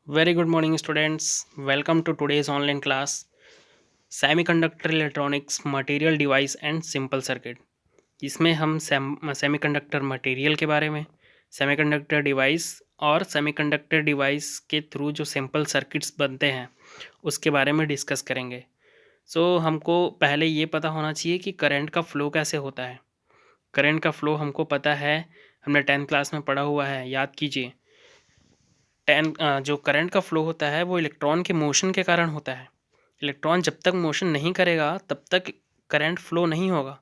Very good morning, students. Welcome to today's online class Semiconductor Electronics Material Device and Simple Circuit. इसमें हम semiconductor material के बारे में, semiconductor device और semiconductor device के through जो सिंपल सर्किट्स बनते हैं उसके बारे में डिस्कस करेंगे। हमको पहले ये पता होना चाहिए कि करंट का फ़्लो कैसे होता है। करंट का फ़्लो हमको पता है, हमने 10th क्लास में पढ़ा हुआ है, याद कीजिए। जो करंट का फ़्लो होता है वो इलेक्ट्रॉन के मोशन के कारण होता है। इलेक्ट्रॉन जब तक मोशन नहीं करेगा तब तक करंट फ़्लो नहीं होगा।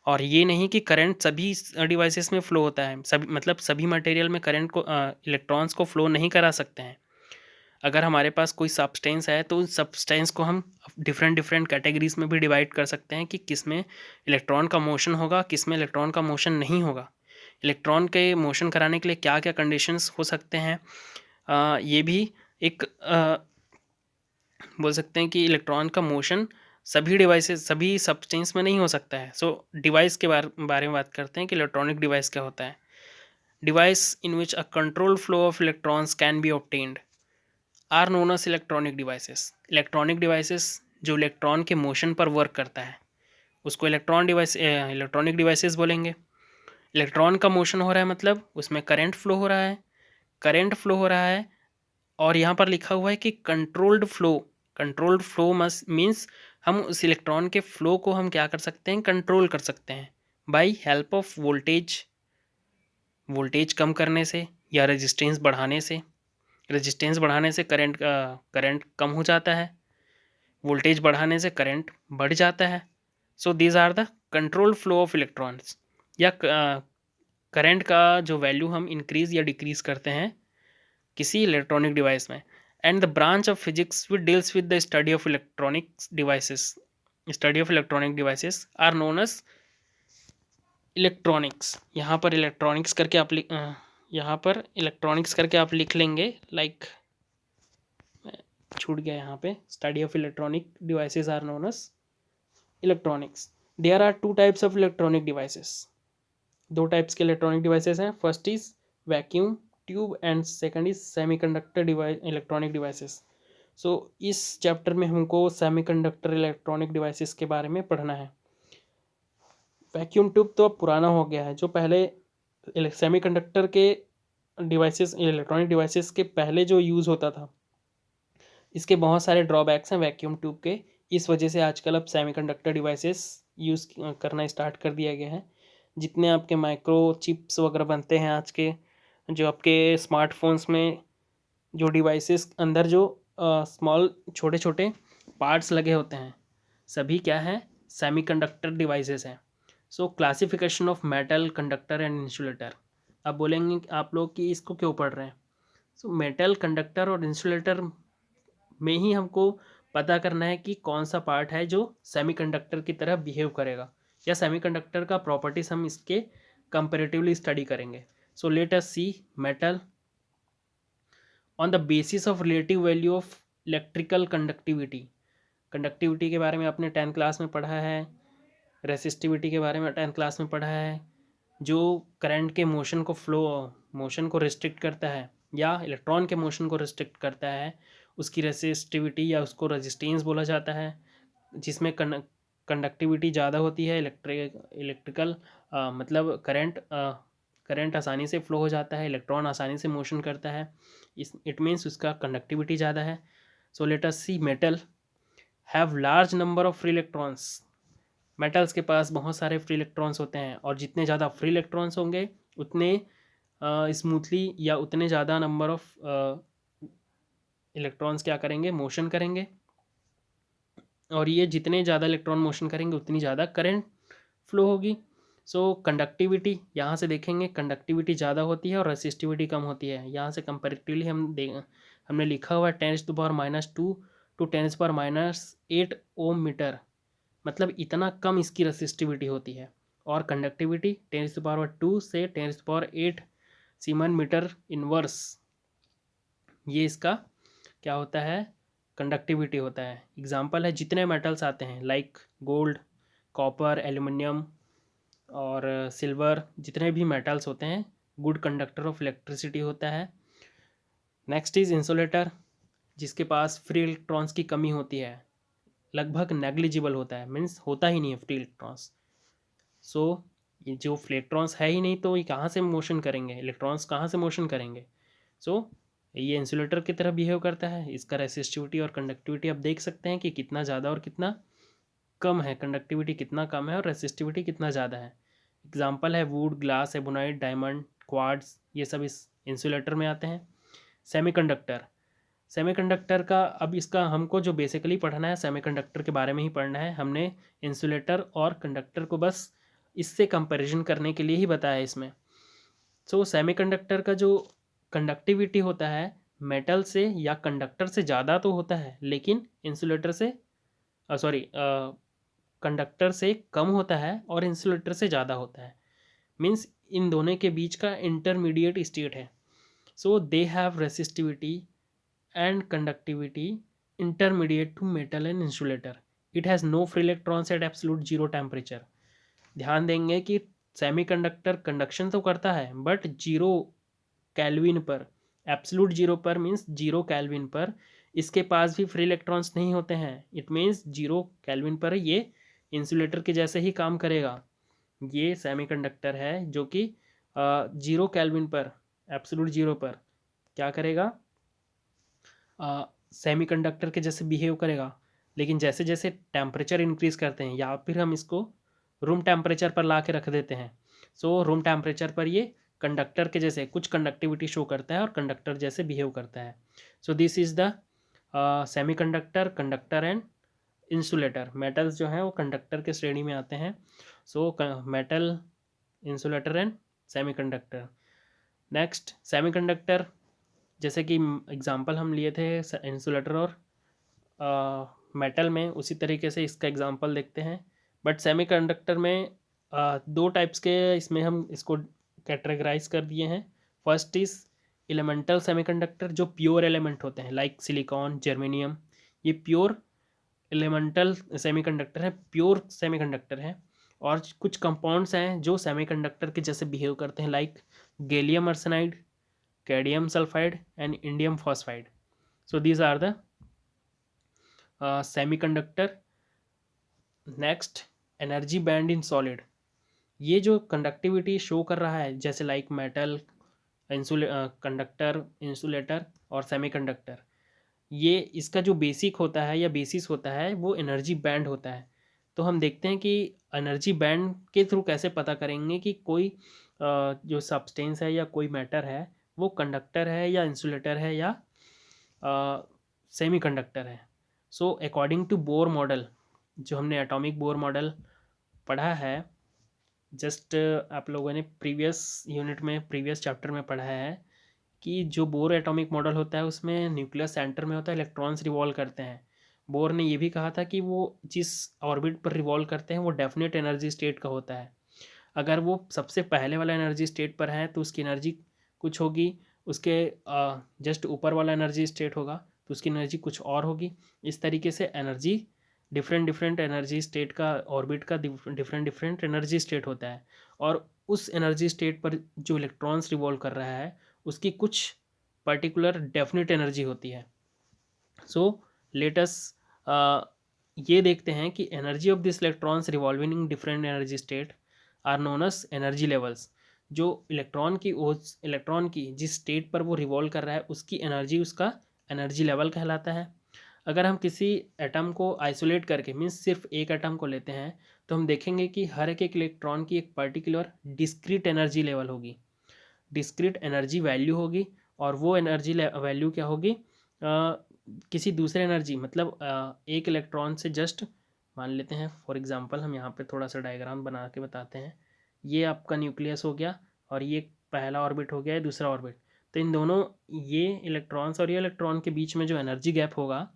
और ये नहीं कि करंट सभी डिवाइसेस में फ़्लो होता है, सभी मतलब सभी मटेरियल में करंट को इलेक्ट्रॉन्स को फ़्लो नहीं करा सकते हैं। अगर हमारे पास कोई सब्सटेंस है तो उस सब्सटेंस को हम डिफरेंट डिफरेंट कैटेगरीज में भी डिवाइड कर सकते हैं कि किस में इलेक्ट्रॉन का मोशन होगा, किस में इलेक्ट्रॉन का मोशन नहीं होगा। इलेक्ट्रॉन के मोशन कराने के लिए क्या क्या कंडीशंस हो सकते हैं, ये भी एक बोल सकते हैं कि इलेक्ट्रॉन का मोशन सभी डिवाइसेस सभी सब्सटेंस में नहीं हो सकता है। डिवाइस के बारे में बात करते हैं कि इलेक्ट्रॉनिक डिवाइस क्या होता है। Device in which a control flow of electrons can be obtained are known as electronic devices. Electronic devices जो इलेक्ट्रॉन के मोशन पर वर्क करता है उसको इलेक्ट्रॉनिक डिवाइसेस बोलेंगे। इलेक्ट्रॉन का मोशन हो रहा है मतलब उसमें करंट फ्लो हो रहा है। और यहाँ पर लिखा हुआ है कि कंट्रोल्ड फ्लो मस्ट मीन्स हम उस इलेक्ट्रॉन के फ्लो को हम क्या कर सकते हैं, कंट्रोल कर सकते हैं बाई हेल्प ऑफ वोल्टेज कम करने से या रेजिस्टेंस बढ़ाने से करंट कम हो जाता है, वोल्टेज बढ़ाने से करंट बढ़ जाता है। So these are the control flow of electrons. या करंट का जो वैल्यू हम इंक्रीज या डिक्रीज करते हैं किसी इलेक्ट्रॉनिक डिवाइस में। And the branch of physics which deals with the study of electronic devices are known as electronics. यहाँ पर इलेक्ट्रॉनिक्स करके आप लिख लेंगे, लाइक छूट गया यहाँ पे, study of electronic devices are known as electronics. There are two types of electronic devices. दो टाइप्स के इलेक्ट्रॉनिक डिवाइसेस हैं। First is vacuum tube and second is semiconductor device electronic devices. इस चैप्टर में हमको सेमीकंडक्टर इलेक्ट्रॉनिक डिवाइसेस के बारे में पढ़ना है। वैक्यूम ट्यूब तो अब पुराना हो गया है। जो पहले सेमीकंडक्टर के डिवाइसेस इलेक्ट्रॉनिक डिवाइसेस के पहले जो यूज़ होता था, इसके बहुत सारे ड्रॉबैक्स हैं वैक्यूम ट्यूब के। इस वजह से आजकल अब सेमीकंडक्टर डिवाइसेस यूज़ करना स्टार्ट कर दिया गया है। जितने आपके माइक्रो चिप्स वगैरह बनते हैं आज के, जो आपके स्मार्टफोन्स में जो डिवाइसेस अंदर जो स्मॉल छोटे छोटे पार्ट्स लगे होते हैं, सभी क्या हैं, सेमीकंडक्टर डिवाइसेस हैं। Classification of metal, conductor and insulator. अब बोलेंगे आप लोग कि इसको क्यों पढ़ रहे हैं। मेटल, कंडक्टर और इंसुलेटर में ही हमको पता करना है कि कौन सा पार्ट है जो सेमीकंडक्टर की तरह बिहेव करेगा, या सेमीकंडक्टर का प्रॉपर्टीज हम इसके कंपेरेटिवली स्टडी करेंगे। Let us see metal. On the basis of relative value of electrical conductivity के बारे में आपने 10th क्लास में पढ़ा है। रेसिस्टिविटी के बारे में 10th क्लास में पढ़ा है। जो करंट के मोशन को रिस्ट्रिक्ट करता है या इलेक्ट्रॉन के मोशन को रिस्ट्रिक्ट करता है, उसकी रेसिस्टिविटी या उसको रेजिस्टेंस बोला जाता है। जिसमें कंडक्टिविटी ज़्यादा होती है, इलेक्ट्रिकल मतलब करंट आसानी से फ्लो हो जाता है, इलेक्ट्रॉन आसानी से मोशन करता है, इट मीन्स उसका कंडक्टिविटी ज़्यादा है। Let us see metal have large number of free electrons. Metals के पास बहुत सारे फ्री इलेक्ट्रॉन्स होते हैं, और जितने ज़्यादा फ्री इलेक्ट्रॉन्स होंगे उतने स्मूथली या उतने ज़्यादा नंबर ऑफ इलेक्ट्रॉन्स क्या करेंगे, मोशन करेंगे। और ये जितने ज़्यादा इलेक्ट्रॉन मोशन करेंगे उतनी ज़्यादा करंट फ्लो होगी। कंडक्टिविटी यहाँ से देखेंगे, कंडक्टिविटी ज़्यादा होती है और रेसिस्टिविटी कम होती है। यहाँ से कंपेरेटिवली हमने लिखा हुआ है 10⁻² टू 10⁻8 ओम मीटर, मतलब इतना कम इसकी रेसिस्टिविटी होती है। और कंडक्टिविटी 10⁻² से 10⁻8 सीमन मीटर इनवर्स, ये इसका क्या होता है, कंडक्टिविटी होता है। एग्जाम्पल है जितने मेटल्स आते हैं, लाइक गोल्ड, कॉपर, एल्युमिनियम और सिल्वर, जितने भी मेटल्स होते हैं, गुड कंडक्टर ऑफ इलेक्ट्रिसिटी होता है। नेक्स्ट इज इंसुलेटर, जिसके पास फ्री इलेक्ट्रॉन्स की कमी होती है, लगभग नेग्लिजिबल होता है, मीन्स होता ही नहीं है फ्री इलेक्ट्रॉन्स। सो ये जो इलेक्ट्रॉन्स है ही नहीं तो ये कहाँ से मोशन करेंगे, इलेक्ट्रॉन्स कहाँ से मोशन करेंगे। सो ये इंसुलेटर की तरह बिहेव करता है। इसका रेसिस्टिविटी और कंडक्टिविटी आप देख सकते हैं कि कितना ज़्यादा और कितना कम है, कंडक्टिविटी कितना कम है और रेसिस्टिविटी कितना ज़्यादा है। एग्जाम्पल है would, glass, ebonite, diamond, quartz, ये सब इस इंसुलेटर में आते हैं। सेमीकंडक्टर, सेमीकंडक्टर का अब इसका हमको जो बेसिकली पढ़ना है सेमीकंडक्टर के बारे में ही पढ़ना है। हमने इंसुलेटर और कंडक्टर को बस इससे कंपैरिजन करने के लिए ही बताया इसमें। सो सेमीकंडक्टर का जो कंडक्टिविटी होता है मेटल से या कंडक्टर से ज़्यादा तो होता है, लेकिन इंसुलेटर से कंडक्टर से कम होता है और इंसुलेटर से ज़्यादा होता है। मीन्स इन दोनों के बीच का इंटरमीडिएट स्टेट है। So they have resistivity and conductivity intermediate to metal and insulator. It has no free electrons at absolute zero temperature. ध्यान देंगे कि सेमीकंडक्टर कंडक्शन तो करता है बट जीरो कैल्विन पर, एब्सोल्यूट जीरो पर मीन्स जीरो कैल्विन पर इसके पास भी फ्री इलेक्ट्रॉन्स नहीं होते हैं। इट मीन्स जीरो कैल्विन पर ये इंसुलेटर के जैसे ही काम करेगा। ये सेमीकंडक्टर है जो कि जीरो कैल्विन पर, एब्सोल्यूट जीरो पर क्या करेगा, सेमीकंडक्टर के जैसे बिहेव करेगा। लेकिन जैसे जैसे टेम्परेचर इंक्रीज़ करते हैं या फिर हम इसको रूम टेम्परेचर पर ला के रख देते हैं, सो रूम टेम्परेचर पर ये कंडक्टर के जैसे कुछ कंडक्टिविटी शो करता है और कंडक्टर जैसे बिहेव करता है। So this is the semiconductor, conductor and insulator. Metals जो हैं वो कंडक्टर के श्रेणी में आते हैं। So metal, insulator and semiconductor. Next semiconductor, जैसे कि एग्जांपल हम लिए थे इंसुलेटर और मेटल में, उसी तरीके से इसका एग्जांपल देखते हैं। बट सेमीकंडक्टर में दो टाइप्स के इसमें हम इसको कैटेगराइज कर दिए हैं। फर्स्ट इज़ एलिमेंटल सेमीकंडक्टर, जो प्योर एलिमेंट होते हैं लाइक सिलिकॉन, जर्मेनियम, ये प्योर एलिमेंटल सेमीकंडक्टर है, प्योर सेमीकंडक्टर है। और कुछ कंपाउंड्स हैं जो सेमीकंडक्टर के जैसे बिहेव करते हैं like gallium arsenide, cadmium sulphide and indium phosphide. So these are the semiconductor. Next energy band in solid, ये जो कंडक्टिविटी शो कर रहा है जैसे लाइक मेटल, कंडक्टर, इंसुलेटर और सेमीकंडक्टर, ये इसका जो बेसिक होता है या बेसिस होता है वो एनर्जी बैंड होता है। तो हम देखते हैं कि एनर्जी बैंड के थ्रू कैसे पता करेंगे कि कोई जो सब्सटेंस है या कोई मैटर है वो कंडक्टर है या इंसुलेटर है या सेमीकंडक्टर है। So according to Bohr model, जो हमने एटॉमिक बोर मॉडल पढ़ा है, जस्ट आप लोगों ने प्रीवियस यूनिट में, प्रीवियस चैप्टर में पढ़ा है कि जो बोर एटॉमिक मॉडल होता है उसमें न्यूक्लियस सेंटर में होता है, इलेक्ट्रॉन्स रिवॉल्व करते हैं। बोर ने ये भी कहा था कि वो जिस ऑर्बिट पर रिवॉल्व करते हैं वो डेफिनेट एनर्जी स्टेट का होता है। अगर वो सबसे पहले वाला एनर्जी स्टेट पर है तो उसकी एनर्जी कुछ होगी, उसके जस्ट ऊपर वाला एनर्जी स्टेट होगा तो उसकी एनर्जी कुछ और होगी। इस तरीके से energy different different energy state का, ऑर्बिट का डिफरेंट डिफरेंट एनर्जी स्टेट होता है। और उस एनर्जी स्टेट पर जो इलेक्ट्रॉन्स रिवॉल्व कर रहा है उसकी कुछ पर्टिकुलर डेफिनेट एनर्जी होती है। सो लेटस ये देखते हैं कि energy of this electrons revolving in different energy state are known as energy levels. जो इलेक्ट्रॉन की जिस स्टेट पर वो रिवॉल्व कर रहा है उसकी एनर्जी उसका एनर्जी लेवल कहलाता है। अगर हम किसी एटम को आइसोलेट करके मीन्स सिर्फ एक एटम को लेते हैं तो हम देखेंगे कि हर एक इलेक्ट्रॉन की एक पर्टिकुलर डिस्क्रीट एनर्जी लेवल होगी, डिस्क्रीट एनर्जी वैल्यू होगी। और वो एनर्जी वैल्यू क्या होगी, किसी दूसरे एनर्जी, मतलब एक इलेक्ट्रॉन से जस्ट मान लेते हैं फॉर एग्जांपल, हम यहाँ पे थोड़ा सा डायग्राम बना के बताते हैं। ये आपका न्यूक्लियस हो गया और ये पहला ऑर्बिट हो गया, है दूसरा ऑर्बिट। तो इन दोनों, ये इलेक्ट्रॉन्स और ये इलेक्ट्रॉन के बीच में जो एनर्जी गैप होगा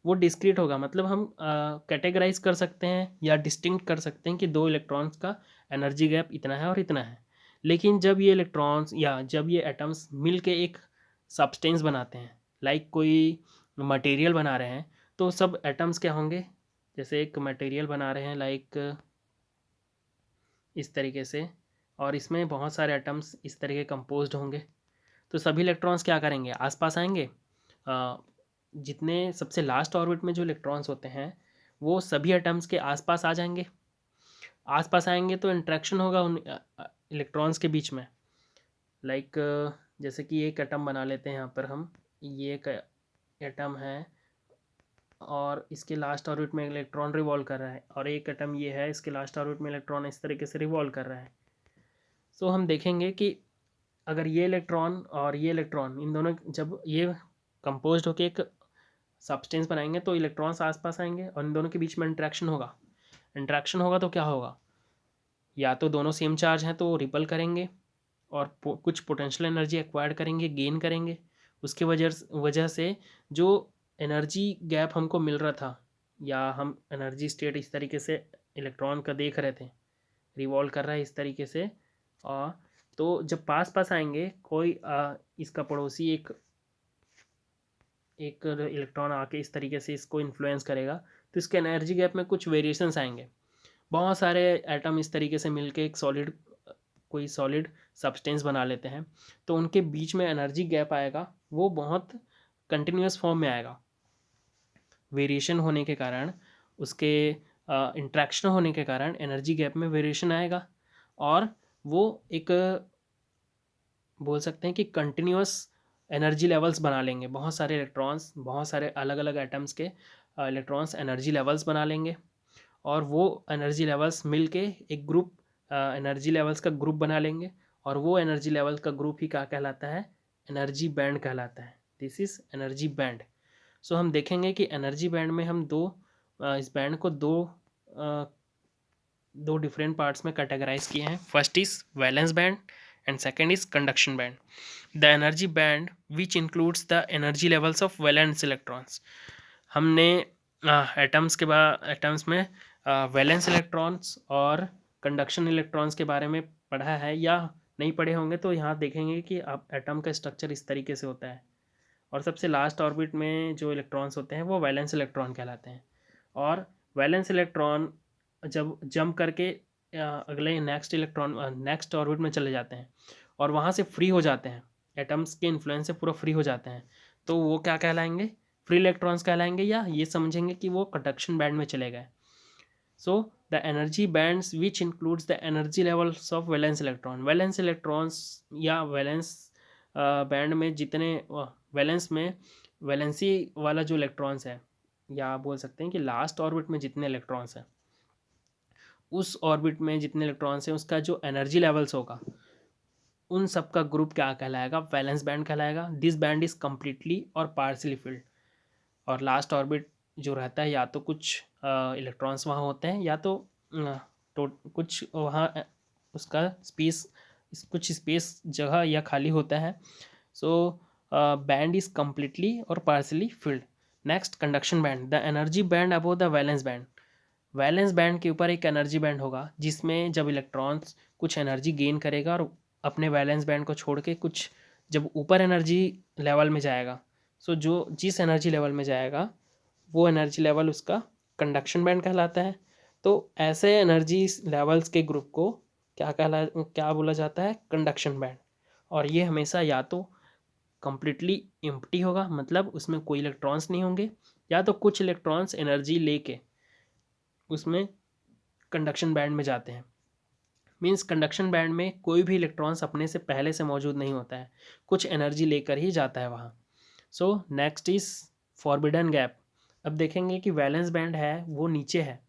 वो डिस्क्रीट होगा। मतलब हम कैटेगराइज कर सकते हैं या डिस्टिंक्ट कर सकते हैं कि दो इलेक्ट्रॉन्स का एनर्जी गैप इतना है और इतना है। लेकिन जब ये इलेक्ट्रॉन्स या जब ये एटम्स मिल के एक सब्सटेंस बनाते हैं, लाइक कोई मटेरियल बना रहे हैं, तो सब एटम्स क्या होंगे, जैसे एक मटेरियल बना रहे हैं लाइक इस तरीके से, और इसमें बहुत सारे एटम्स इस तरीके कंपोज्ड होंगे। तो सभी इलेक्ट्रॉन्स क्या करेंगे, आसपास आएंगे। जितने सबसे लास्ट ऑर्बिट में जो इलेक्ट्रॉन्स होते हैं वो सभी एटम्स के आसपास आ जाएंगे। आसपास आएंगे तो इंट्रैक्शन होगा उन इलेक्ट्रॉन्स के बीच में। लाइक जैसे कि एक एटम बना लेते हैं यहाँ पर हम, ये एक एटम है और इसके लास्ट ऑर्बिट में इलेक्ट्रॉन रिवॉल्व कर रहा है, और एक एटम ये है, इसके लास्ट ऑर्बिट में इलेक्ट्रॉन इस तरीके से रिवॉल्व कर रहा है। सो हम देखेंगे कि अगर ये इलेक्ट्रॉन और ये इलेक्ट्रॉन, इन दोनों जब ये कंपोज्ड होकर एक सब्सटेंस बनाएंगे तो इलेक्ट्रॉन्स आसपास आएंगे और इन दोनों के बीच में इंट्रैक्शन होगा। इंट्रैक्शन होगा तो क्या होगा, या तो दोनों सेम चार्ज हैं तो रिपल करेंगे और कुछ पोटेंशियल एनर्जी एक्वायर्ड करेंगे, गेन करेंगे। उसके वजह से जो एनर्जी गैप हमको मिल रहा था, या हम एनर्जी स्टेट इस तरीके से इलेक्ट्रॉन का देख रहे थे, रिवॉल्व कर रहा है इस तरीके से, और तो जब पास पास आएंगे कोई इसका पड़ोसी एक इलेक्ट्रॉन आके इस तरीके से इसको इन्फ्लुएंस करेगा, तो इसके एनर्जी गैप में कुछ वेरिएशंस आएंगे। बहुत सारे एटम इस तरीके से मिलके एक कोई सॉलिड सब्सटेंस बना लेते हैं, तो उनके बीच में एनर्जी गैप आएगा, वो बहुत कंटिन्यूस फॉर्म में आएगा। वेरिएशन होने के कारण, उसके इंट्रैक्शन होने के कारण एनर्जी गैप में वेरिएशन आएगा, और वो एक बोल सकते हैं कि कंटिन्यूस एनर्जी लेवल्स बना लेंगे। बहुत सारे इलेक्ट्रॉन्स, बहुत सारे अलग अलग एटम्स के इलेक्ट्रॉन्स एनर्जी लेवल्स बना लेंगे, और वो एनर्जी लेवल्स मिलके एक ग्रुप एनर्जी लेवल्स का ग्रुप बना लेंगे, और वो एनर्जी लेवल का ग्रुप ही क्या कहलाता है, एनर्जी बैंड कहलाता है। This is energy band. So हम देखेंगे कि एनर्जी बैंड में हम इस बैंड को दो डिफरेंट पार्ट्स में कैटेगराइज किए हैं। First is valence band and second is conduction band. The energy band which includes the energy levels of valence electrons. हमने एटम्स में वैलेंस इलेक्ट्रॉन्स और कंडक्शन इलेक्ट्रॉन्स के बारे में पढ़ा है, या नहीं पढ़े होंगे तो यहाँ देखेंगे कि अब एटम का स्ट्रक्चर इस तरीके से होता है, और सबसे लास्ट ऑर्बिट में जो इलेक्ट्रॉन्स होते हैं वो वैलेंस इलेक्ट्रॉन कहलाते हैं। और वैलेंस इलेक्ट्रॉन जब जंप करके अगले नेक्स्ट ऑर्बिट में चले जाते हैं और वहाँ से फ्री हो जाते हैं, एटम्स के इन्फ्लुएंस से पूरा फ्री हो जाते हैं, तो वो क्या कहलाएंगे, फ्री इलेक्ट्रॉन्स कहलाएंगे, या ये समझेंगे कि वो कंडक्शन बैंड में चले गए। So the energy bands which includes the energy levels of valence electron. Valence electrons या वैलेंस बैंड में जितने वैलेंस में वैलेंसी वाला जो इलेक्ट्रॉन्स है, या बोल सकते हैं कि लास्ट ऑर्बिट में जितने इलेक्ट्रॉन्स हैं, उस ऑर्बिट में जितने इलेक्ट्रॉन्स हैं उसका जो एनर्जी लेवल्स होगा, उन सब का ग्रुप क्या कहलाएगा, वैलेंस बैंड कहलाएगा। दिस बैंड इज कम्प्लीटली और पार्सली फिल्ड। और लास्ट ऑर्बिट जो रहता है, या तो कुछ इलेक्ट्रॉन्स वहाँ होते हैं, या तो कुछ वहाँ उसका कुछ स्पेस जगह या खाली होता है। सो बैंड इज कम्प्लीटली और partially filled. Next, conduction band. The energy band above the valence band. Valence band के ऊपर एक एनर्जी बैंड होगा, जिसमें जब इलेक्ट्रॉन्स कुछ एनर्जी गेन करेगा और अपने वैलेंस बैंड को छोड़ के कुछ जब ऊपर एनर्जी लेवल में जाएगा, सो जो जिस एनर्जी लेवल में जाएगा वो एनर्जी लेवल उसका कंडक्शन बैंड कहलाता है। तो ऐसे एनर्जी लेवल्स के ग्रुप को क्या बोला जाता है, कंडक्शन बैंड। और ये हमेशा या तो कम्प्लीटली एम्प्टी होगा, मतलब उसमें कोई इलेक्ट्रॉन्स नहीं होंगे, या तो कुछ इलेक्ट्रॉन्स एनर्जी लेके उसमें कंडक्शन बैंड में जाते हैं। मीन्स कंडक्शन बैंड में कोई भी इलेक्ट्रॉन्स अपने से पहले से मौजूद नहीं होता है, कुछ एनर्जी लेकर ही जाता है वहाँ। So next is forbidden gap. अब देखेंगे कि वैलेंस बैंड है वो नीचे है,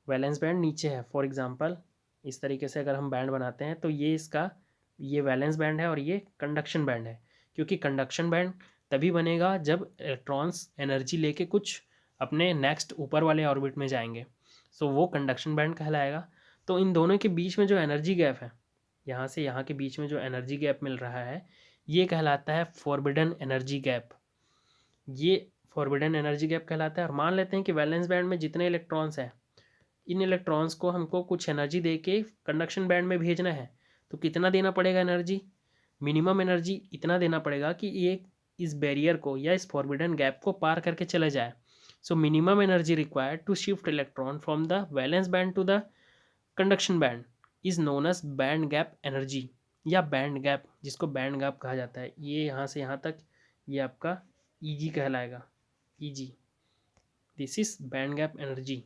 वैलेंस बैंड नीचे है। फॉर एग्जांपल इस तरीके से अगर हम बैंड बनाते हैं तो ये वैलेंस बैंड है और ये कंडक्शन बैंड है, क्योंकि कंडक्शन बैंड तभी बनेगा जब इलेक्ट्रॉन्स एनर्जी लेके कुछ अपने नेक्स्ट ऊपर वाले ऑर्बिट में जाएंगे, सो वो कंडक्शन बैंड कहलाएगा। तो इन दोनों के बीच में जो एनर्जी गैप है, यहाँ से यहाँ के बीच में जो एनर्जी गैप मिल रहा है, ये कहलाता है फॉरबिडन एनर्जी गैप। ये फॉरबिडन एनर्जी गैप कहलाता है। और मान लेते हैं कि वैलेंस बैंड में जितने इलेक्ट्रॉन्स हैं, इन इलेक्ट्रॉन्स को हमको कुछ एनर्जी दे के कंडक्शन बैंड में भेजना है, तो कितना देना पड़ेगा एनर्जी, मिनिमम एनर्जी इतना देना पड़ेगा कि ये इस बैरियर को या इस फॉरबिडन गैप को पार करके चले जाए। So minimum energy required to shift electron from the valence band to the conduction band is known as band gap energy. या बैंड गैप, जिसको बैंड गैप कहा जाता है, ये यहाँ से यहाँ तक ये आपका ईजी कहलाएगा, easy, this is band gap energy.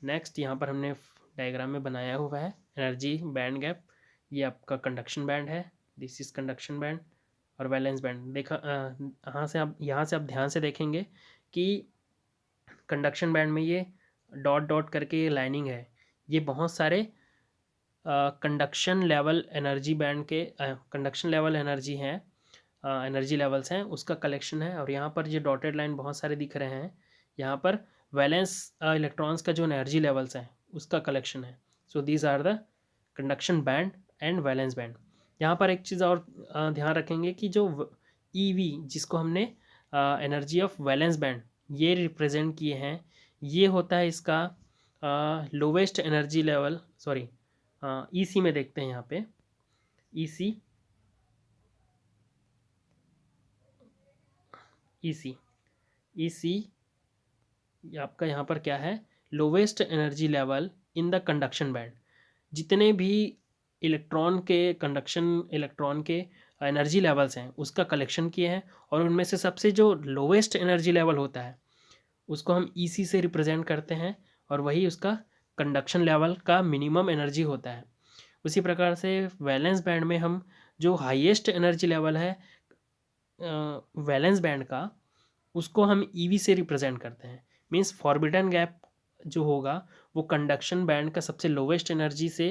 Next यहाँ पर हमने डायग्राम में बनाया हुआ है एनर्जी बैंड गैप, ये आपका कंडक्शन बैंड है, दिस इज कंडक्शन बैंड और वैलेंस बैंड। देखा यहाँ से आप ध्यान से देखेंगे कि कंडक्शन बैंड में ये डॉट डॉट करके ये लाइनिंग है, ये बहुत सारे कंडक्शन लेवल एनर्जी बैंड के कंडक्शन लेवल एनर्जी हैं, एनर्जी लेवल्स हैं, उसका कलेक्शन है। और यहाँ पर ये डॉटेड लाइन बहुत सारे दिख रहे हैं, यहाँ पर वैलेंस इलेक्ट्रॉन्स का जो एनर्जी लेवल्स हैं उसका कलेक्शन है। So these are the conduction band and valence band. यहाँ पर एक चीज़ और ध्यान रखेंगे कि जो ईवी जिसको हमने एनर्जी ऑफ वैलेंस बैंड ये रिप्रेजेंट किए हैं, ये होता है इसका lowest energy level, sorry EC में देखते हैं यहाँ पे, ईसी ईसी ईसी आपका यहाँ पर क्या है, lowest energy level in the conduction band. जितने भी इलेक्ट्रॉन के एनर्जी लेवल्स हैं उसका कलेक्शन किए हैं, और उनमें से सबसे जो लोवेस्ट एनर्जी लेवल होता है उसको हम ईसी से रिप्रेजेंट करते हैं, और वही उसका कंडक्शन लेवल का मिनिमम एनर्जी होता है। उसी प्रकार से वैलेंस बैंड में हम जो हाईएस्ट एनर्जी लेवल है वैलेंस बैंड का, उसको हम ईवी से रिप्रेजेंट करते हैं। मीन्स फॉरबिडन गैप जो होगा वो कंडक्शन बैंड का सबसे लोवेस्ट एनर्जी से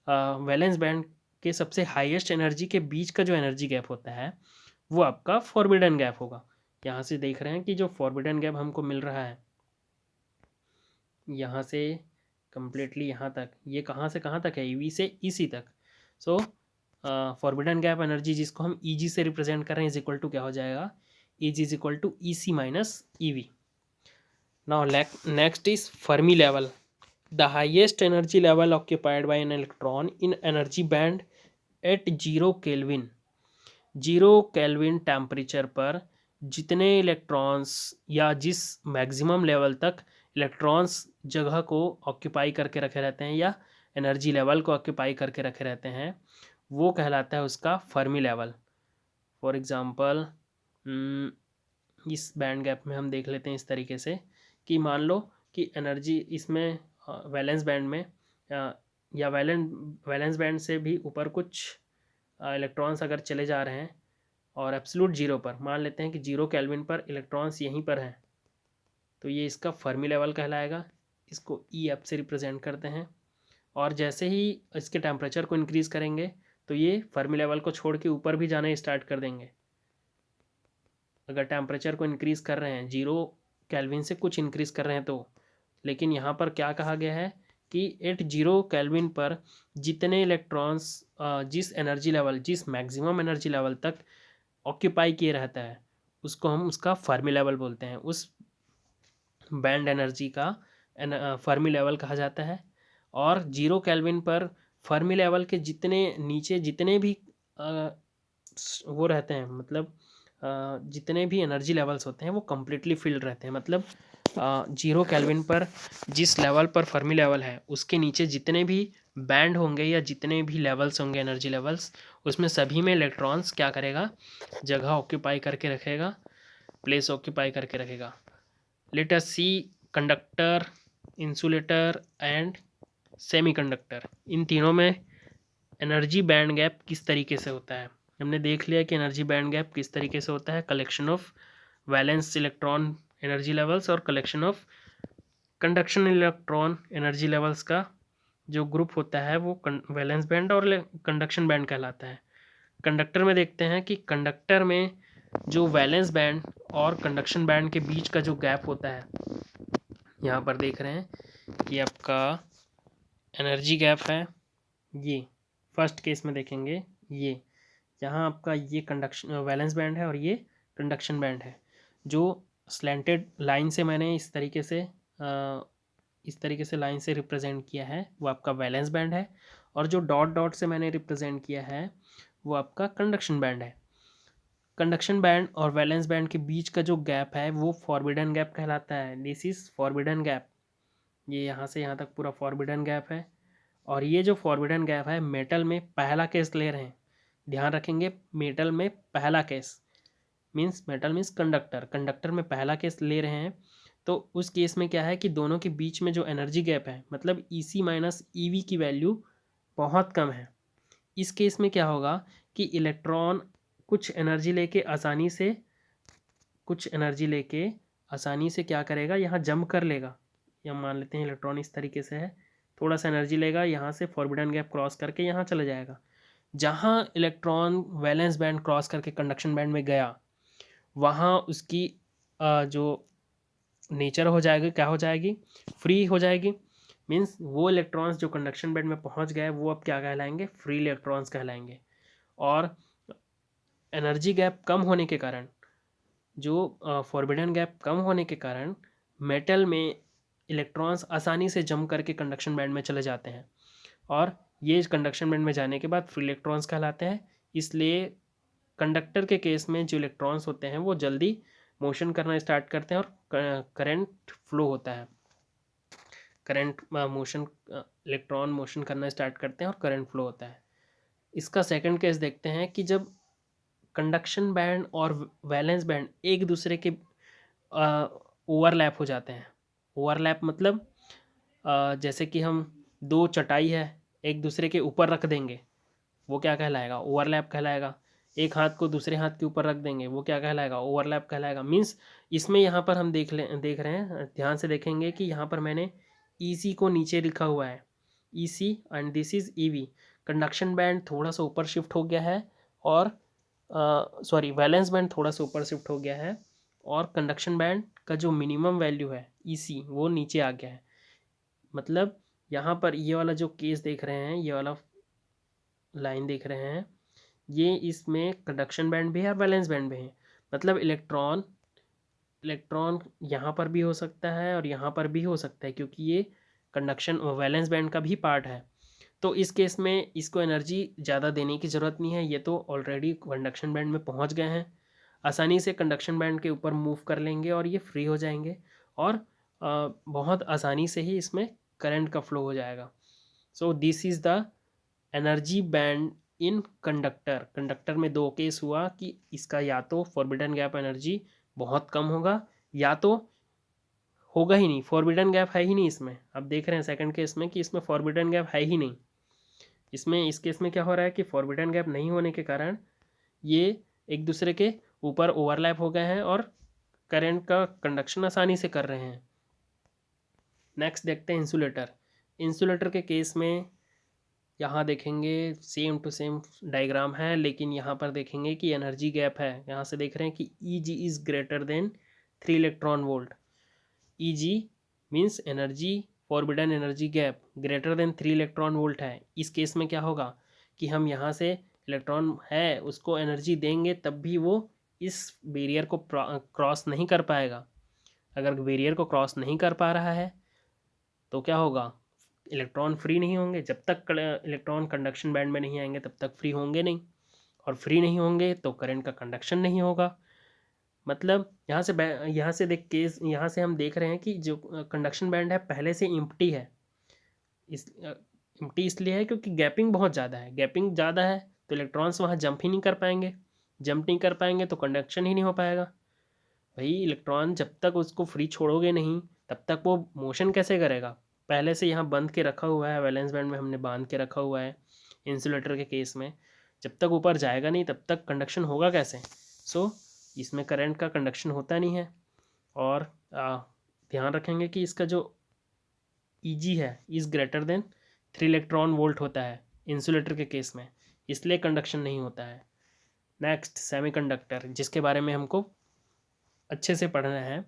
वैलेंस बैंड के सबसे हाईएस्ट एनर्जी के बीच का जो एनर्जी गैप होता है वो आपका फॉरबिडन गैप होगा। यहाँ से देख रहे हैं कि जो फॉरबिडन गैप हमको मिल रहा है यहाँ से कम्प्लीटली यहाँ तक, ये कहाँ से कहाँ तक है, ईवी से ईसी तक। सो फॉरबिडन गैप एनर्जी जिसको हम ईजी से रिप्रेजेंट कर रहे हैं इज इक्वल टू क्या हो जाएगा, EG is equal to EC minus EV. Now next is Fermi level, the highest energy level occupied by an electron in energy band at 0 kelvin. 0 kelvin temperature पर जितने electrons या जिस maximum level तक electrons जगह को occupy करके रखे रहते हैं या एनर्जी लेवल को ऑक्यूपाई करके रखे रहते हैं वो कहलाता है उसका फर्मी लेवल। फॉर एग्ज़ाम्पल इस बैंड गैप में हम देख लेते हैं इस तरीके से कि मान लो कि एनर्जी इसमें वैलेंस बैंड में या वैलेंस बैंड से भी ऊपर कुछ इलेक्ट्रॉन्स अगर चले जा रहे हैं और एब्सोल्यूट जीरो पर, मान लेते हैं कि 0 केल्विन पर इलेक्ट्रॉन्स यहीं पर हैं, तो ये इसका फर्मी लेवल कहलाएगा। इसको ई एफ से रिप्रेजेंट करते हैं, और जैसे ही इसके टेम्परेचर को इंक्रीज़ करेंगे तो ये फर्मी लेवल को छोड़ के ऊपर भी जाना स्टार्ट कर देंगे। अगर टेम्परेचर को इंक्रीज़ कर रहे हैं 0 केल्विन से कुछ इंक्रीज़ कर रहे हैं तो, लेकिन यहाँ पर क्या कहा गया है कि एट 0 केल्विन पर जितने इलेक्ट्रॉन्स जिस एनर्जी लेवल, जिस मैक्सिमम एनर्जी लेवल तक ऑक्यूपाई किए रहता है उसको हम उसका फर्मी लेवल बोलते हैं, उस बैंड एनर्जी का फर्मी लेवल कहा जाता है। और 0 केल्विन पर फर्मी लेवल के जितने नीचे जितने भी वो रहते हैं, मतलब जितने भी एनर्जी लेवल्स होते हैं वो कम्प्लीटली फिल्ड रहते हैं। मतलब 0 केल्विन पर जिस लेवल पर फर्मी लेवल है उसके नीचे जितने भी बैंड होंगे या जितने भी लेवल्स होंगे एनर्जी लेवल्स, उसमें सभी में इलेक्ट्रॉन्स क्या करेगा, जगह ऑक्यूपाई करके रखेगा, प्लेस ऑक्यूपाई करके रखेगा। Let us see conductor, insulator and semiconductor, इन तीनों में एनर्जी बैंड गैप किस तरीके से होता है। हमने देख लिया कि एनर्जी बैंड गैप किस तरीके से होता है, collection of valence electron energy levels और collection of conduction electron energy levels का जो ग्रुप होता है वो वैलेंस बैंड और कंडक्शन बैंड कहलाता है। कंडक्टर में देखते हैं कि कंडक्टर में जो वैलेंस बैंड और कंडक्शन बैंड के बीच का जो गैप होता है, यहाँ पर देख रहे हैं कि आपका एनर्जी गैप है, ये फर्स्ट केस में देखेंगे, ये यहाँ आपका ये कंडक्शन वैलेंस बैंड है और ये कंडक्शन बैंड है। जो स्लैंटेड लाइन से मैंने इस तरीके से लाइन से रिप्रेजेंट किया है वो आपका वैलेंस बैंड है, और जो डॉट डॉट से मैंने रिप्रेजेंट किया है वो आपका कंडक्शन बैंड है। कंडक्शन बैंड और वैलेंस बैंड के बीच का जो गैप है वो फॉरबिडन गैप कहलाता है। दिस इज़ फॉरबिडन गैप, ये यहाँ से यहाँ तक पूरा फॉरबिडन गैप है। और ये जो फॉरबिडन गैप है मेटल में पहला केस ले रहे हैं, ध्यान रखेंगे मेटल में पहला case means metal means conductor, conductor में पहला केस ले रहे हैं तो उस केस में क्या है कि दोनों के बीच में जो एनर्जी गैप है मतलब EC माइनस EV की वैल्यू बहुत कम है। इस केस में क्या होगा कि इलेक्ट्रॉन कुछ एनर्जी लेके आसानी से क्या करेगा, यहाँ जंप कर लेगा। या मान लेते हैं इलेक्ट्रॉन इस तरीके से है, थोड़ा सा एनर्जी लेगा, यहाँ से फॉरबिडन गैप क्रॉस करके यहाँ चला जाएगा। जहाँ इलेक्ट्रॉन वैलेंस बैंड क्रॉस करके कंडक्शन बैंड में गया, वहाँ उसकी जो नेचर हो जाएगी, क्या हो जाएगी, फ्री हो जाएगी। मीन्स वो इलेक्ट्रॉन्स जो कंडक्शन बैंड में पहुँच गए वो अब क्या कहलाएंगे, फ्री इलेक्ट्रॉन्स कहलाएंगे। और एनर्जी गैप कम होने के कारण, जो फॉरबिडन गैप कम होने के कारण मेटल में इलेक्ट्रॉन्स आसानी से जम करके कंडक्शन बैंड में चले जाते हैं और ये कंडक्शन बैंड में जाने के बाद फ्री इलेक्ट्रॉन्स कहलाते हैं। इसलिए कंडक्टर के केस में जो इलेक्ट्रॉन्स होते हैं वो जल्दी मोशन करना स्टार्ट करते हैं और करंट फ्लो होता है। करंट मोशन, इलेक्ट्रॉन मोशन करना स्टार्ट करते हैं और करंट फ्लो होता है। इसका सेकंड केस देखते हैं कि जब कंडक्शन बैंड और वैलेंस बैंड एक दूसरे के ओवरलैप हो जाते हैं। ओवरलैप मतलब जैसे कि हम दो चटाई है एक दूसरे के ऊपर रख देंगे, वो क्या कहलाएगा, ओवरलैप कहलाएगा। एक हाथ को दूसरे हाथ के ऊपर रख देंगे, वो क्या कहलाएगा, ओवरलैप कहलाएगा। मीन्स इसमें यहाँ पर हम देख रहे हैं, ध्यान से देखेंगे कि यहाँ पर मैंने EC को नीचे लिखा हुआ है, EC and this is EV। Conduction band थोड़ा सा ऊपर शिफ्ट हो गया है और सॉरी वैलेंस बैंड थोड़ा सा ऊपर शिफ्ट हो गया है और कंडक्शन बैंड का जो मिनिमम वैल्यू है EC वो नीचे आ गया है। मतलब यहाँ पर ये वाला जो केस देख रहे हैं, ये वाला लाइन देख रहे हैं, ये इसमें कंडक्शन बैंड भी है और वैलेंस बैंड भी है। मतलब इलेक्ट्रॉन यहाँ पर भी हो सकता है और यहाँ पर भी हो सकता है क्योंकि ये कंडक्शन वैलेंस बैंड का भी पार्ट है। तो इस केस में इसको एनर्जी ज़्यादा देने की ज़रूरत नहीं है, ये तो ऑलरेडी कंडक्शन बैंड में पहुँच गए हैं, आसानी से कंडक्शन बैंड के ऊपर मूव कर लेंगे और ये फ्री हो जाएंगे और बहुत आसानी से ही इसमें करंट का फ्लो हो जाएगा। So this is the energy band in conductor. Conductor में दो केस हुआ कि इसका या तो फॉरबिडन गैप एनर्जी बहुत कम होगा या तो होगा ही नहीं, फॉरबिडन गैप है ही नहीं इसमें। अब देख रहे हैं सेकंड केस में कि इसमें फॉरबिडन गैप है ही नहीं। इसमें इस केस में क्या हो रहा है कि फॉरबिडन गैप नहीं होने के कारण ये एक दूसरे के ऊपर ओवरलैप हो गए हैं और करंट का कंडक्शन आसानी से कर रहे हैं। नेक्स्ट देखते हैं इंसुलेटर। इंसुलेटर के केस में यहाँ देखेंगे सेम टू सेम डायग्राम है, लेकिन यहाँ पर देखेंगे कि एनर्जी गैप है। यहाँ से देख रहे हैं कि EG is greater than 3 electron volt. EG means energy forbidden energy gap greater than 3 electron volt है। इस केस में क्या होगा कि हम यहाँ से इलेक्ट्रॉन है उसको एनर्जी देंगे तब भी वो इस बैरियर को क्रॉस नहीं कर पाएगा। अगर बैरियर को क्रॉस नहीं कर पा रहा है तो क्या होगा, इलेक्ट्रॉन फ्री नहीं होंगे। जब तक इलेक्ट्रॉन कंडक्शन बैंड में नहीं आएंगे तब तक फ्री होंगे नहीं, और फ्री नहीं होंगे तो करंट का कंडक्शन नहीं होगा। मतलब यहाँ से देख केस, यहाँ से हम देख रहे हैं कि जो कंडक्शन बैंड है पहले से इम्प्टी है। इम्प्टी इसलिए है क्योंकि गैपिंग बहुत ज़्यादा है। गैपिंग ज़्यादा है तो इलेक्ट्रॉन्स वहाँ जंप ही नहीं कर पाएंगे, जंप नहीं कर पाएंगे तो कंडक्शन ही नहीं हो पाएगा। भाई इलेक्ट्रॉन जब तक उसको फ्री छोड़ोगे नहीं तब तक वो मोशन कैसे करेगा। पहले से यहाँ बंद के रखा हुआ है, वैलेंस बैंड में हमने बांध के रखा हुआ है। इंसुलेटर के केस में जब तक ऊपर जाएगा नहीं तब तक कंडक्शन होगा कैसे। सो इसमें करंट का कंडक्शन होता नहीं है। और ध्यान रखेंगे कि इसका जो EG है is greater than 3 electron volt होता है इंसुलेटर के केस में, इसलिए कंडक्शन नहीं होता है। नेक्स्ट सेमीकंडक्टर, जिसके बारे में हमको अच्छे से पढ़ना है।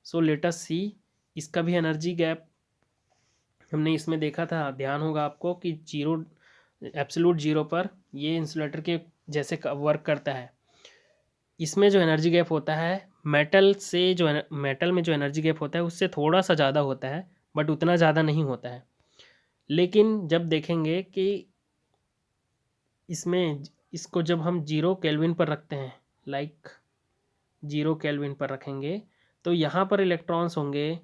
सो लेट अस सी, इसका भी एनर्जी गैप हमने इसमें देखा था, ध्यान होगा आपको कि एब्सोल्यूट जीरो पर ये इंसुलेटर के जैसे वर्क करता है। इसमें जो एनर्जी गैप होता है मेटल में जो एनर्जी गैप होता है उससे थोड़ा सा ज़्यादा होता है, बट उतना ज़्यादा नहीं होता है। लेकिन जब देखेंगे कि इसको जब हम 0 केल्विन पर रखते हैं, लाइक 0 केल्विन पर रखेंगे तो यहाँ पर इलेक्ट्रॉन्स होंगे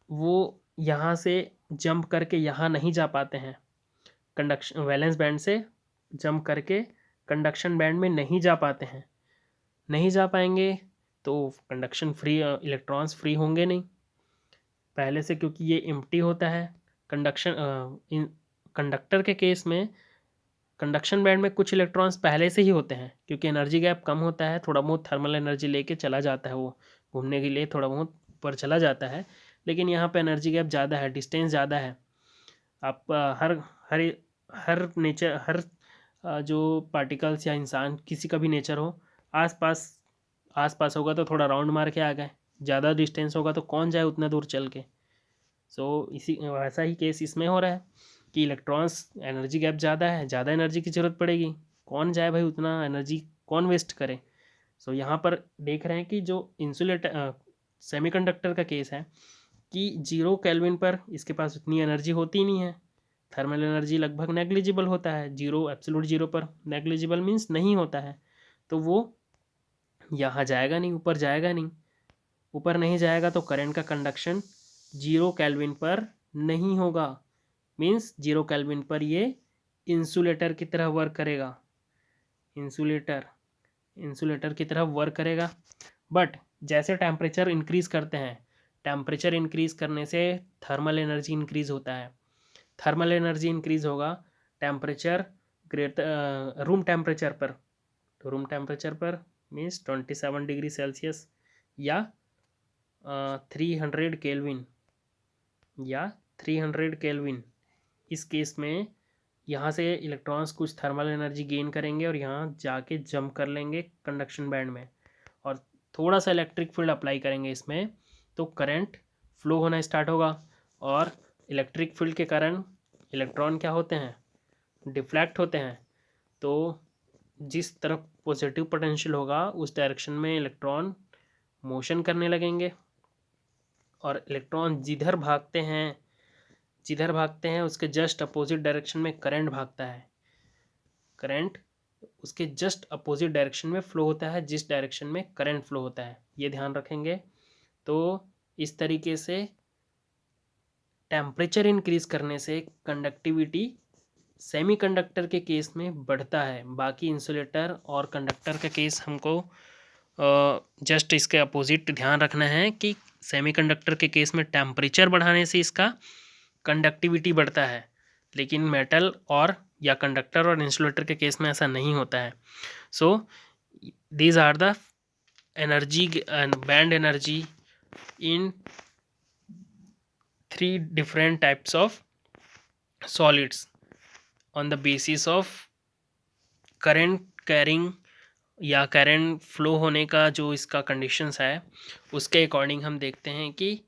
वो यहाँ से जंप करके यहाँ नहीं जा पाते हैं, कंडक्शन वैलेंस बैंड से जंप करके कंडक्शन बैंड में नहीं जा पाते हैं, नहीं जा पाएंगे तो कंडक्शन फ्री इलेक्ट्रॉन्स फ्री होंगे नहीं पहले से, क्योंकि ये एम्प्टी होता है। कंडक्टर के केस में कंडक्शन बैंड में कुछ इलेक्ट्रॉन्स पहले से ही होते हैं, क्योंकि एनर्जी गैप कम होता है, थोड़ा बहुत थर्मल एनर्जी लेके चला जाता है, वो घूमने के लिए थोड़ा बहुत ऊपर चला जाता है। लेकिन यहाँ पे एनर्जी गैप ज़्यादा है, डिस्टेंस ज़्यादा है। आप हर हर हर नेचर हर जो पार्टिकल्स या इंसान किसी का भी नेचर हो, आसपास आसपास होगा तो थोड़ा राउंड मार के आ गए, ज़्यादा डिस्टेंस होगा तो कौन जाए उतना दूर चल के। सो इसी वैसा ही केस इसमें हो रहा है कि इलेक्ट्रॉन्स एनर्जी गैप ज़्यादा है, ज़्यादा एनर्जी की ज़रूरत पड़ेगी, कौन जाए भाई उतना एनर्जी, कौन वेस्ट करे। सो यहाँ पर देख रहे हैं कि जो इंसुलेटर सेमीकंडक्टर का केस है कि 0 केल्विन पर इसके पास उतनी एनर्जी होती नहीं है, थर्मल एनर्जी लगभग नेग्लिजिबल होता है, जीरो एब्सोल्यूट जीरो पर, नेग्लिजिबल मीन्स नहीं होता है, तो वो यहाँ जाएगा नहीं, ऊपर जाएगा नहीं, ऊपर नहीं जाएगा तो करंट का कंडक्शन 0 केल्विन पर नहीं होगा, मीन्स 0 केल्विन पर ये इंसुलेटर की तरह वर्क करेगा, इंसुलेटर की तरह वर्क करेगा। बट जैसे टेम्परेचर इंक्रीज़ करते हैं, टेम्परेचर इंक्रीज़ करने से थर्मल एनर्जी इंक्रीज़ होता है, थर्मल एनर्जी इंक्रीज़ होगा टेम्परेचर ग्रेटर रूम टेम्परेचर पर, तो रूम टेम्परेचर पर मीन्स 27 डिग्री सेल्सियस या 300 केल्विन या 300 केल्विन। इस केस में यहाँ से इलेक्ट्रॉन्स कुछ थर्मल एनर्जी गेन करेंगे और यहाँ जाके जंप कर लेंगे कंडक्शन बैंड में, और थोड़ा सा इलेक्ट्रिक फील्ड अप्लाई करेंगे इसमें, तो करंट फ्लो होना स्टार्ट होगा। और इलेक्ट्रिक फील्ड के कारण इलेक्ट्रॉन क्या होते हैं, डिफ्लेक्ट होते हैं, तो जिस तरफ पॉजिटिव पोटेंशियल होगा उस डायरेक्शन में इलेक्ट्रॉन मोशन करने लगेंगे, और इलेक्ट्रॉन जिधर भागते हैं उसके जस्ट अपोजिट डायरेक्शन में करंट भागता है, करंट उसके जस्ट अपोजिट डायरेक्शन में फ्लो होता है जिस डायरेक्शन में करंट फ्लो होता है, ये ध्यान रखेंगे। तो इस तरीके से टेम्परेचर इंक्रीज करने से कंडक्टिविटी सेमीकंडक्टर के केस में बढ़ता है, बाकी इंसुलेटर और कंडक्टर का केस हमको जस्ट इसके अपोजिट ध्यान रखना है कि सेमीकंडक्टर के केस में टेम्परेचर बढ़ाने से इसका कंडक्टिविटी बढ़ता है, लेकिन मेटल और या कंडक्टर और इंसुलेटर के केस में ऐसा नहीं होता है। So these are the energy band energy in 3 different types of solids on the basis of current carrying या करंट फ्लो होने का जो इसका कंडीशंस है उसके अकॉर्डिंग हम देखते हैं कि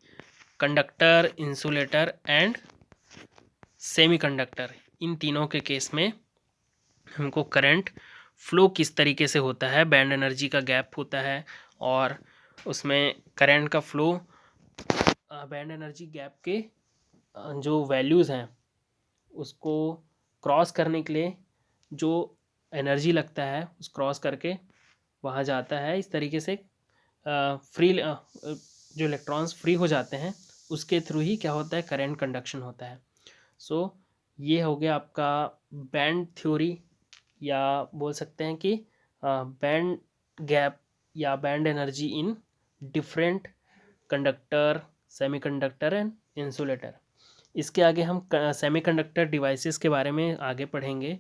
कंडक्टर, इंसुलेटर एंड सेमीकंडक्टर, इन तीनों के केस में हमको करंट फ्लो किस तरीके से होता है, बैंड एनर्जी का गैप होता है, और उसमें करंट का फ्लो बैंड एनर्जी गैप के जो वैल्यूज़ हैं उसको क्रॉस करने के लिए जो एनर्जी लगता है उस क्रॉस करके वहाँ जाता है, इस तरीके से फ्री जो इलेक्ट्रॉन्स फ्री हो जाते हैं उसके थ्रू ही क्या होता है, करंट कंडक्शन होता है। सो ये हो गया आपका बैंड थ्योरी, या बोल सकते हैं कि बैंड गैप या band energy in different conductor, semiconductor and insulator. इसके आगे हम सेमीकंडक्टर डिवाइसेस के बारे में आगे पढ़ेंगे।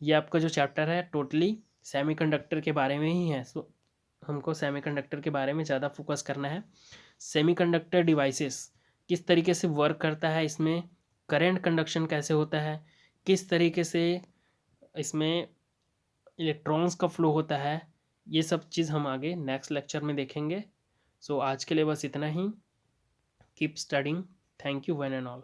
ये आपका जो चैप्टर है टोटली सेमीकंडक्टर के बारे में ही है, सो हमको सेमीकंडक्टर के बारे में ज़्यादा फोकस करना है। सेमीकंडक्टर डिवाइसेस किस तरीके से वर्क करता है, इसमें करंट कंडक्शन कैसे होता है, किस तरीके से इसमें इलेक्ट्रॉन्स का फ्लो होता है, ये सब चीज़ हम आगे नेक्स्ट लेक्चर में देखेंगे। सो आज के लिए बस इतना ही। Keep studying. Thank you one and all.